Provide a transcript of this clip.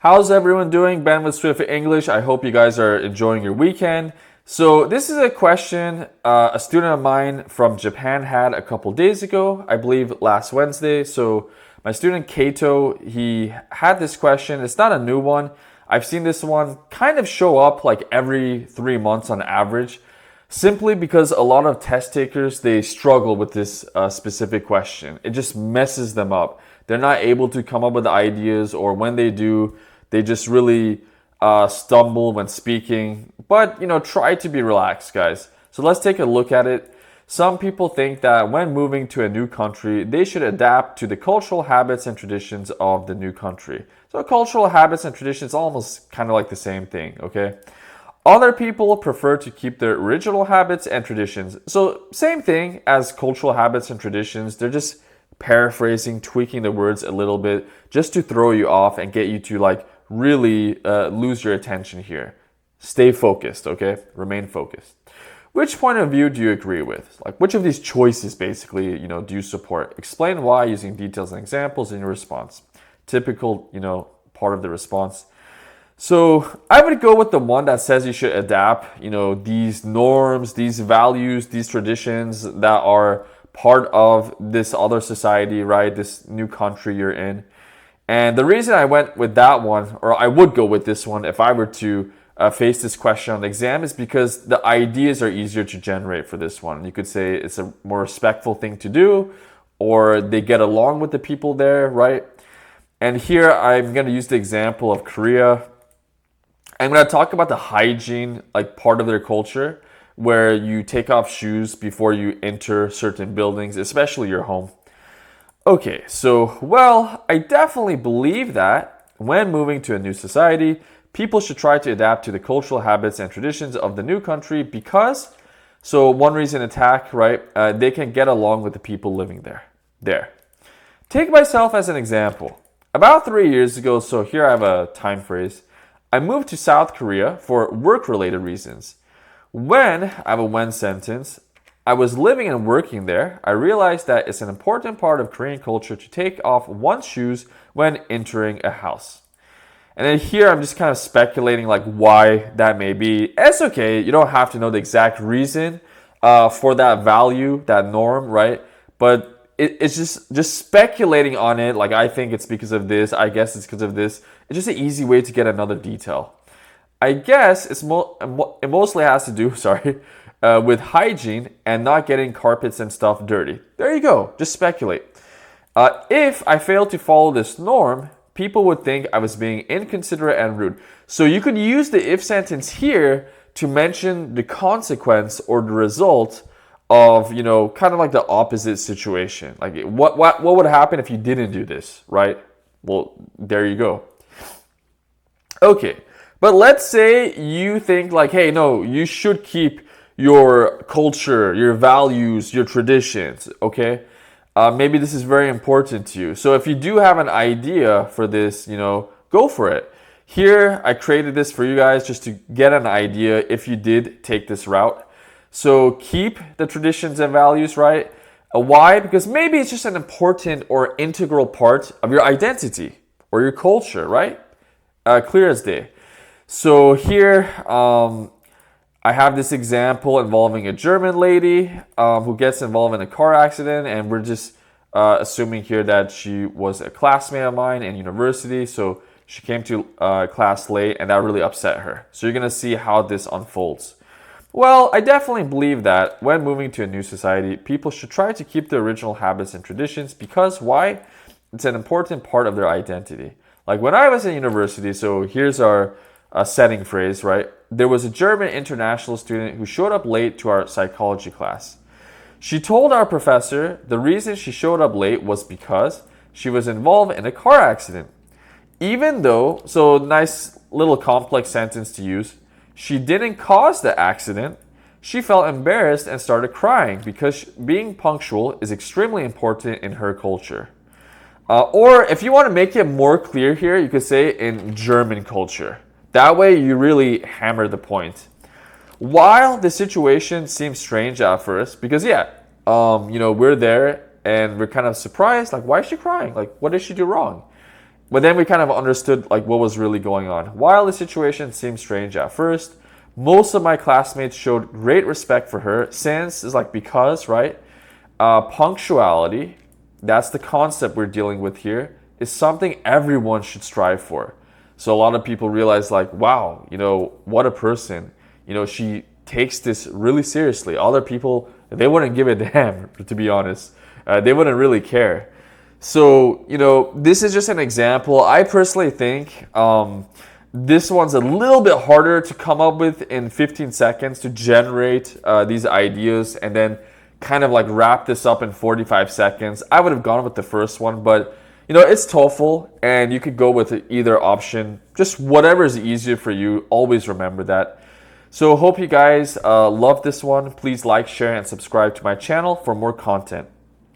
How's everyone doing? Ben with Swift English. I hope you guys are enjoying your weekend. So this is a question a student of mine from Japan had a couple days ago, I believe last Wednesday. So my student Kaito, he had this question. It's not a new one. I've seen this one kind of show up like every 3 months on average, simply because a lot of test takers, they struggle with this specific question. It just messes them up. They're not able to come up with ideas, or when they do, they just really stumble when speaking. But, try to be relaxed, guys. So let's take a look at it. Some people think that when moving to a new country, they should adapt to the cultural habits and traditions of the new country. So cultural habits and traditions almost kind of like the same thing, okay? Other people prefer to keep their original habits and traditions. So same thing as cultural habits and traditions. They're just paraphrasing, tweaking the words a little bit just to throw you off and get you to really lose your attention here. Stay focused, okay? Remain focused. Which point of view do you agree with? Which of these choices basically, do you support? Explain why using details and examples in your response. Typical, part of the response. So I would go with the one that says you should adapt, these norms, these values, these traditions that are part of this other society, right? This new country you're in. And the reason I went with that one, or I would go with this one if I were to face this question on the exam, is because the ideas are easier to generate for this one. You could say it's a more respectful thing to do, or they get along with the people there, right? And here I'm going to use the example of Korea. I'm going to talk about the hygiene, part of their culture, where you take off shoes before you enter certain buildings, especially your home. Okay, so, I definitely believe that when moving to a new society, people should try to adapt to the cultural habits and traditions of the new country because, one reason attack, right? They can get along with the people living there. Take myself as an example. About 3 years ago, so here I have a time phrase, I moved to South Korea for work-related reasons. When, I have a when sentence, I was living and working there, I realized that it's an important part of Korean culture to take off one's shoes when entering a house. And then here I'm just kind of speculating why that may be. It's okay, you don't have to know the exact reason for that value, that norm, right? But it's just speculating on it, I think it's because of this, I guess it's because of this. It's just an easy way to get another detail. I guess it mostly has to do, with hygiene and not getting carpets and stuff dirty. There you go. Just speculate. If I failed to follow this norm, people would think I was being inconsiderate and rude. So you could use the if sentence here to mention the consequence or the result of, kind of like the opposite situation. What would happen if you didn't do this, right? Well, there you go. Okay. But let's say you think hey, no, you should keep your culture, your values, your traditions, okay? Maybe this is very important to you. So if you do have an idea for this, go for it. Here, I created this for you guys just to get an idea if you did take this route. So keep the traditions and values, right? Why? Because maybe it's just an important or integral part of your identity or your culture, right? Clear as day. So here, I have this example involving a German lady who gets involved in a car accident, and we're just assuming here that she was a classmate of mine in university, so she came to class late, and that really upset her. So you're going to see how this unfolds. I definitely believe that when moving to a new society, people should try to keep their original habits and traditions because why? It's an important part of their identity. When I was in university, so here's our setting phrase, right? There was a German international student who showed up late to our psychology class. She told our professor the reason she showed up late was because she was involved in a car accident. Even though, so nice little complex sentence to use, she didn't cause the accident, she felt embarrassed and started crying because being punctual is extremely important in her culture. Or if you want to make it more clear here, you could say in German culture. That way you really hammer the point. While the situation seems strange at first, because we're there and we're kind of surprised, why is she crying? What did she do wrong? But then we kind of understood like what was really going on. While the situation seemed strange at first, most of my classmates showed great respect for her since it's like because, right? Punctuality, that's the concept we're dealing with here, is something everyone should strive for. So a lot of people realize like, wow, what a person. She takes this really seriously. Other people, they wouldn't give a damn, to be honest. They wouldn't really care. So, this is just an example. I personally think this one's a little bit harder to come up with in 15 seconds to generate these ideas and then kind of like wrap this up in 45 seconds. I would have gone with the first one, but it's TOEFL and you could go with either option. Just whatever is easier for you. Always remember that. So hope you guys love this one. Please like, share, and subscribe to my channel for more content.